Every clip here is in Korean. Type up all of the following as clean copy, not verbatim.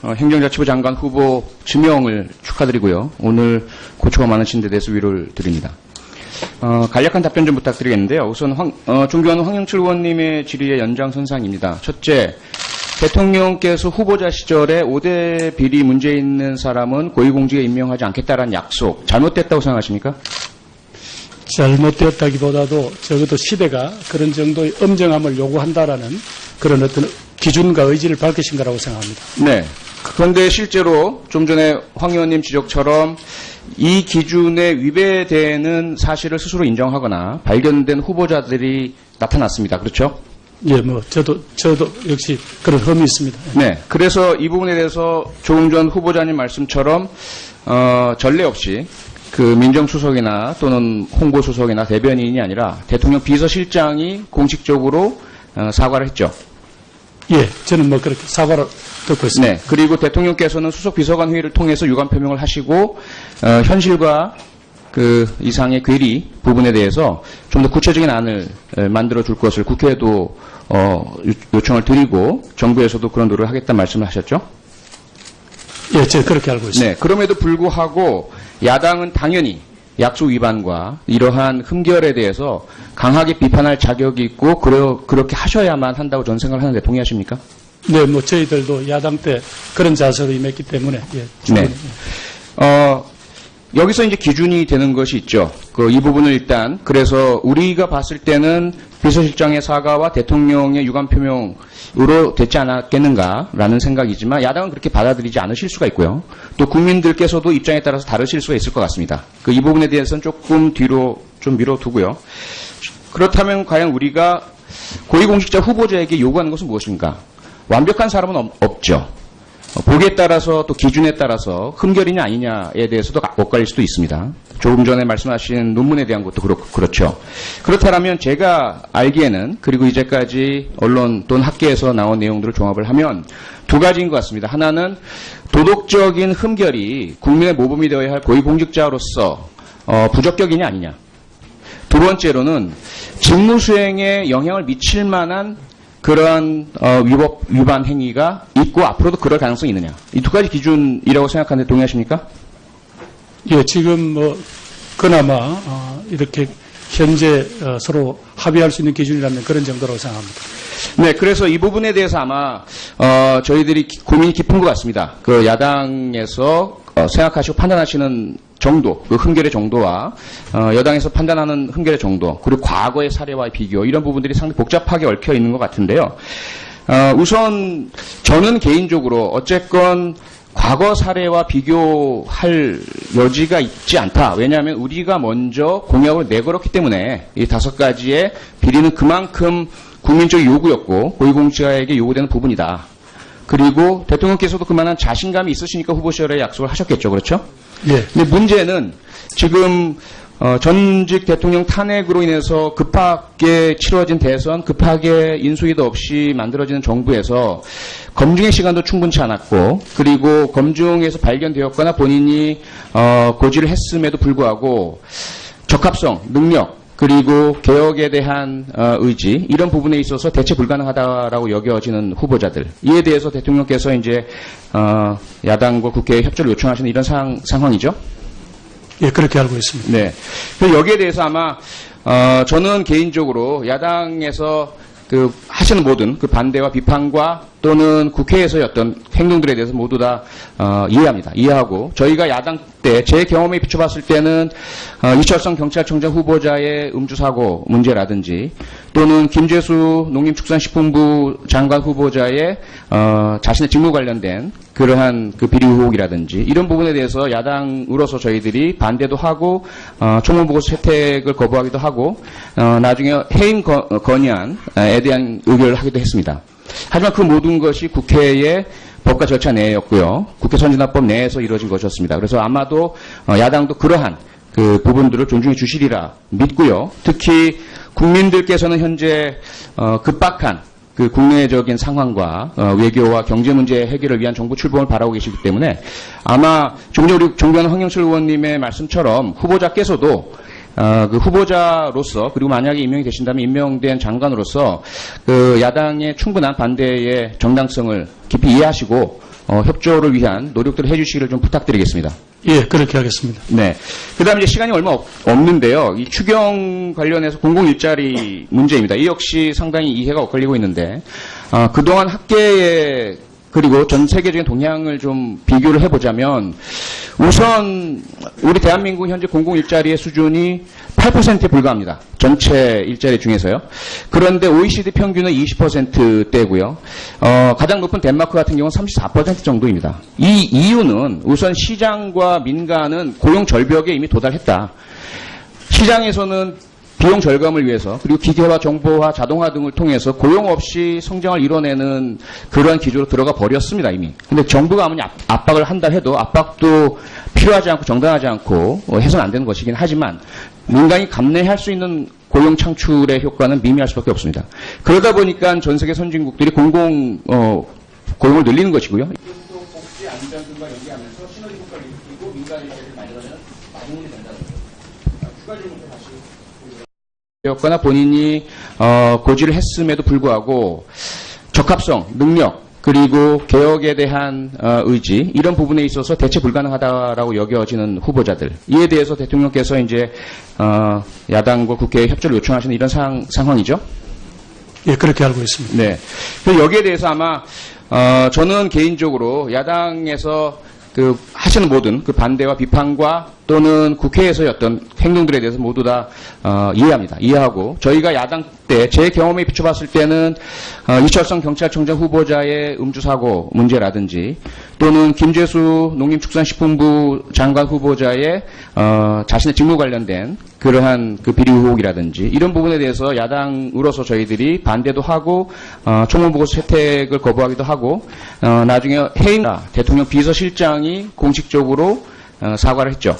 행정자치부 장관 후보 지명을 축하드리고요. 오늘 고초가 많으신 데 대해서 위로를 드립니다. 간략한 답변 좀 부탁드리겠는데요. 우선 존경하는 황영철 의원님의 질의의 연장선상입니다. 첫째, 대통령께서 후보자 시절에 5대 비리 문제 있는 사람은 고위공직에 임명하지 않겠다라는 약속, 잘못됐다고 생각하십니까? 잘못되었다기보다도 적어도 시대가 그런 정도의 엄정함을 요구한다라는 그런 어떤 기준과 의지를 밝히신 거라고 생각합니다. 네. 그런데 실제로 좀 전에 황 의원님 지적처럼 이 기준에 위배되는 사실을 스스로 인정하거나 발견된 후보자들이 나타났습니다. 그렇죠? 예, 저도 역시 그런 흠이 있습니다. 네. 그래서 이 부분에 대해서 조금 전 후보자님 말씀처럼, 전례 없이 그 민정수석이나 또는 홍보수석이나 대변인이 아니라 대통령 비서실장이 공식적으로 사과를 했죠. 예, 저는 그렇게 사과를 듣고 있습니다. 네. 그리고 대통령께서는 수석 비서관 회의를 통해서 유감 표명을 하시고, 현실과 그 이상의 괴리 부분에 대해서 좀 더 구체적인 안을 만들어 줄 것을 국회에도 요청을 드리고 정부에서도 그런 노력을 하겠다는 말씀을 하셨죠? 예, 제가 그렇게 알고 있습니다. 네. 그럼에도 불구하고 야당은 당연히 약속 위반과 이러한 흠결에 대해서 강하게 비판할 자격이 있고 그렇게 하셔야만 한다고 저는 생각을 하는데 동의하십니까? 네, 저희들도 야당 때 그런 자세로 임했기 때문에 예, 충분히. 네. 여기서 이제 기준이 되는 것이 있죠. 이 부분을 일단 그래서 우리가 봤을 때는 비서실장의 사과와 대통령의 유감 표명으로 됐지 않았겠는가라는 생각이지만 야당은 그렇게 받아들이지 않으실 수가 있고요. 또 국민들께서도 입장에 따라서 다르실 수가 있을 것 같습니다. 이 부분에 대해서는 조금 뒤로 좀 미뤄두고요. 그렇다면 과연 우리가 고위공직자 후보자에게 요구하는 것은 무엇입니까? 완벽한 사람은 없죠. 보기에 따라서 또 기준에 따라서 흠결이냐 아니냐에 대해서도 엇갈릴 수도 있습니다. 조금 전에 말씀하신 논문에 대한 것도 그렇죠. 그렇다면 제가 알기에는 그리고 이제까지 언론 또는 학계에서 나온 내용들을 종합을 하면 두 가지인 것 같습니다. 하나는 도덕적인 흠결이 국민의 모범이 되어야 할 고위공직자로서 부적격이냐 아니냐. 두 번째로는 직무 수행에 영향을 미칠 만한 그러한 위반 행위가 있고 앞으로도 그럴 가능성이 있느냐. 이 두 가지 기준이라고 생각하는데 동의하십니까? 예, 지금 그나마 이렇게 현재 서로 합의할 수 있는 기준이라면 그런 정도라고 생각합니다. 네, 그래서 이 부분에 대해서 아마 저희들이 고민이 깊은 것 같습니다. 그 야당에서 생각하시고 판단하시는 정도, 그 흠결의 정도와 여당에서 판단하는 흠결의 정도, 그리고 과거의 사례와의 비교 이런 부분들이 상당히 복잡하게 얽혀 있는 것 같은데요. 우선 저는 개인적으로 어쨌건 과거 사례와 비교할 여지가 있지 않다. 왜냐하면 우리가 먼저 공약을 내걸었기 때문에 이 5가지의 비리는 그만큼 국민적 요구였고 고위공직자에게 요구되는 부분이다. 그리고 대통령께서도 그만한 자신감이 있으시니까 후보 시절에 약속을 하셨겠죠. 그렇죠? 예. 근데 문제는 지금 전직 대통령 탄핵으로 인해서 급하게 치러진 대선, 급하게 인수위도 없이 만들어지는 정부에서 검증의 시간도 충분치 않았고, 그리고 검증에서 발견되었거나 본인이 고지를 했음에도 불구하고 적합성, 능력, 그리고 개혁에 대한 의지 이런 부분에 있어서 대체 불가능하다라고 여겨지는 후보자들 이에 대해서 대통령께서 이제 야당과 국회에 협조를 요청하시는 이런 상황이죠. 예, 그렇게 알고 있습니다. 네. 그래서 여기에 대해서 아마 저는 개인적으로 야당에서 하시는 모든 그 반대와 비판과 또는 국회에서의 어떤 행동들에 대해서 모두 다 이해합니다. 이해하고 저희가 야당 때 제 경험에 비춰봤을 때는 이철성 경찰청장 후보자의 음주사고 문제라든지 또는 김재수 농림축산식품부 장관 후보자의 자신의 직무 관련된 그러한 그 비리 의혹이라든지 이런 부분에 대해서 야당으로서 저희들이 반대도 하고 총무보고서 채택을 거부하기도 하고 나중에 해임 건의안에 대한 의결을 하기도 했습니다. 하지만 그 모든 것이 국회의 법과 절차 내였고요. 국회 선진화법 내에서 이루어진 것이었습니다. 그래서 아마도 야당도 그러한 그 부분들을 존중해 주시리라 믿고요. 특히 국민들께서는 현재 급박한 그 국내적인 상황과 외교와 경제 문제 해결을 위한 정부 출범을 바라고 계시기 때문에 아마 조금 전에 우리 존경하는 황영철 의원님의 말씀처럼 후보자께서도 그 후보자로서 그리고 만약에 임명이 되신다면 임명된 장관으로서 그 야당의 충분한 반대의 정당성을 깊이 이해하시고 협조를 위한 노력들을 해주시기를 좀 부탁드리겠습니다. 예, 그렇게 하겠습니다. 네. 그 다음에 이제 시간이 얼마 없는데요. 이 추경 관련해서 공공일자리 문제입니다. 이 역시 상당히 이해가 엇갈리고 있는데, 그동안 학계의 그리고 전 세계적인 동향을 좀 비교를 해보자면, 우선 우리 대한민국 현재 공공일자리의 수준이 8%에 불과합니다. 전체 일자리 중에서요. 그런데 OECD 평균은 20%대고요. 가장 높은 덴마크 같은 경우는 34% 정도입니다. 이 이유는 우선 시장과 민간은 고용 절벽에 이미 도달했다. 시장에서는 비용 절감을 위해서 그리고 기계화, 정보화, 자동화 등을 통해서 고용 없이 성장을 이뤄내는 그러한 기조로 들어가 버렸습니다, 이미. 근데 정부가 아무리 압박을 한다 해도 압박도 필요하지 않고 정당하지 않고 해서는 안 되는 것이긴 하지만 민간이 감내할 수 있는 고용 창출의 효과는 미미할 수밖에 없습니다. 그러다 보니까 전 세계 선진국들이 고용을 늘리는 것이고요. 복지 안전 등과 연계하면서 시너지 효과를 일으키고 민간 일자리를 마련하는 마련이 된다는 거죠. 추가 질문 다시. 였거나 본인이 고지를 했음에도 불구하고 적합성, 능력, 그리고 개혁에 대한 의지 이런 부분에 있어서 대체 불가능하다라고 여겨지는 후보자들 이에 대해서 대통령께서 이제 야당과 국회에 협조를 요청하시는 이런 상황이죠. 예, 그렇게 알고 있습니다. 네. 그래서 여기에 대해서 아마 저는 개인적으로 야당에서 하시는 모든 반대와 비판과 또는 국회에서의 어떤 행동들에 대해서 모두 다 이해합니다. 이해하고 저희가 야당 때 제 경험에 비춰봤을 때는 이철성 경찰청장 후보자의 음주사고 문제라든지 또는 김재수 농림축산식품부 장관 후보자의 자신의 직무 관련된 그러한 비리 의혹이라든지 이런 부분에 대해서 야당으로서 저희들이 반대도 하고 청문보고서 채택을 거부하기도 하고 나중에 해임 대통령 비서실장이 공식적으로 사과를 했죠.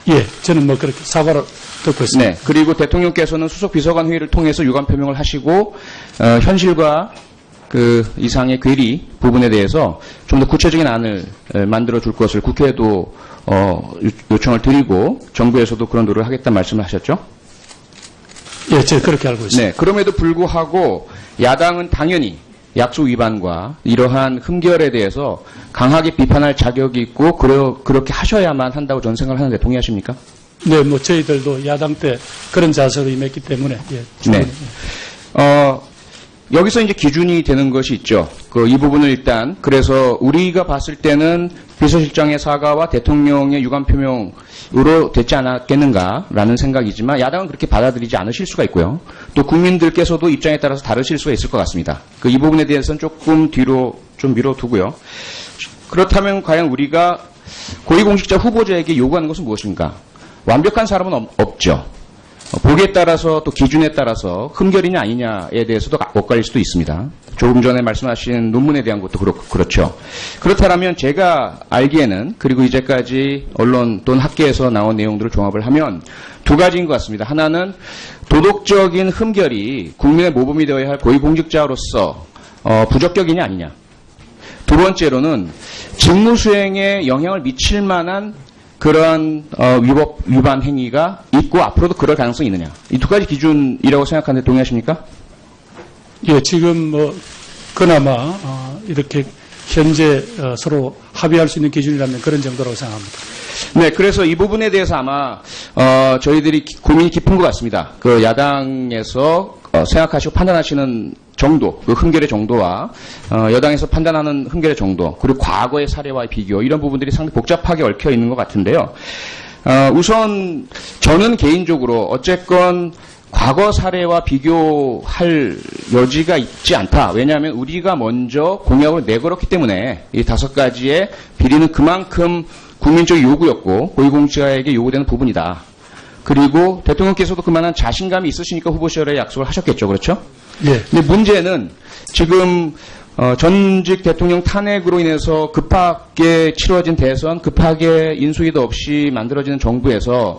예, 저는 그렇게 사과를 듣고 있습니다. 네, 그리고 대통령께서는 수석 비서관 회의를 통해서 유감 표명을 하시고 현실과 이상의 괴리 부분에 대해서 좀 더 구체적인 안을 만들어 줄 것을 국회에도 요청을 드리고 정부에서도 그런 노력을 하겠다는 말씀을 하셨죠? 예, 제가 그렇게 알고 있습니다. 네, 그럼에도 불구하고 야당은 당연히 약속 위반과 이러한 흠결에 대해서 강하게 비판할 자격이 있고 그렇게 하셔야만 한다고 저는 생각을 하는데 동의하십니까? 네, 저희들도 야당 때 그런 자세로 임했기 때문에 예, 충분히. 네. 여기서 이제 기준이 되는 것이 있죠. 이 부분을 일단 그래서 우리가 봤을 때는 비서실장의 사과와 대통령의 유감 표명으로 됐지 않았겠는가라는 생각이지만 야당은 그렇게 받아들이지 않으실 수가 있고요. 또 국민들께서도 입장에 따라서 다르실 수가 있을 것 같습니다. 이 부분에 대해서는 조금 뒤로 좀 미뤄두고요. 그렇다면 과연 우리가 고위공직자 후보자에게 요구하는 것은 무엇인가? 완벽한 사람은 없죠. 보기에 따라서 또 기준에 따라서 흠결이냐 아니냐에 대해서도 엇갈릴 수도 있습니다. 조금 전에 말씀하신 논문에 대한 것도 그렇죠. 그렇다면 제가 알기에는 그리고 이제까지 언론 또는 학계에서 나온 내용들을 종합을 하면 두 가지인 것 같습니다. 하나는 도덕적인 흠결이 국민의 모범이 되어야 할 고위공직자로서 부적격이냐 아니냐. 두 번째로는 직무 수행에 영향을 미칠 만한 그러한 위반 행위가 있고 앞으로도 그럴 가능성이 있느냐. 이 두 가지 기준이라고 생각하는데 동의하십니까? 예, 지금 그나마 이렇게 현재 서로 합의할 수 있는 기준이라면 그런 정도라고 생각합니다. 네, 그래서 이 부분에 대해서 아마 저희들이 고민이 깊은 것 같습니다. 야당에서 생각하시고 판단하시는 정도, 흠결의 정도와 여당에서 판단하는 흠결의 정도, 그리고 과거의 사례와의 비교 이런 부분들이 상당히 복잡하게 얽혀 있는 것 같은데요. 우선 저는 개인적으로 어쨌건 과거 사례와 비교할 여지가 있지 않다. 왜냐하면 우리가 먼저 공약을 내걸었기 때문에 이 5가지의 비리는 그만큼 국민적 요구였고 고위공직자에게 요구되는 부분이다. 그리고 대통령께서도 그만한 자신감이 있으시니까 후보 시절에 약속을 하셨겠죠. 그렇죠? 예. 근데 문제는 지금 전직 대통령 탄핵으로 인해서 급하게 치러진 대선, 급하게 인수위도 없이 만들어지는 정부에서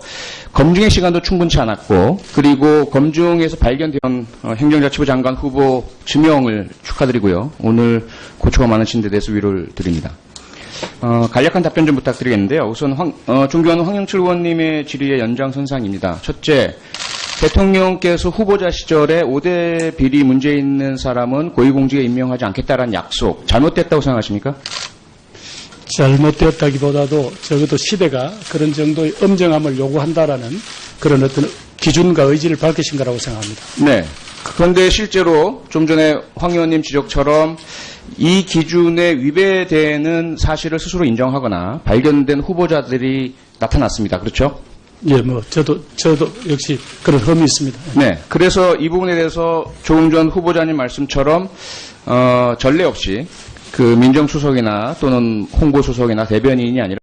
검증의 시간도 충분치 않았고 그리고 검증에서 발견된 행정자치부 장관 후보 지명을 축하드리고요. 오늘 고초가 많으신 데 대해서 위로를 드립니다. 간략한 답변 좀 부탁드리겠는데요. 우선 존경하는 황영철 의원님의 질의의 연장선상입니다. 첫째, 대통령께서 후보자 시절에 5대 비리 문제 있는 사람은 고위공직에 임명하지 않겠다라는 약속 잘못됐다고 생각하십니까? 잘못되었다기보다도 적어도 시대가 그런 정도의 엄정함을 요구한다라는 그런 어떤 기준과 의지를 밝히신 거라고 생각합니다. 네. 그런데 실제로 좀 전에 황 의원님 지적처럼 이 기준에 위배되는 사실을 스스로 인정하거나 발견된 후보자들이 나타났습니다. 그렇죠? 예, 뭐 저도 역시 그런 흠이 있습니다. 네. 그래서 이 부분에 대해서 조금 전 후보자님 말씀처럼 전례 없이 그 민정수석이나 또는 홍보수석이나 대변인이 아니라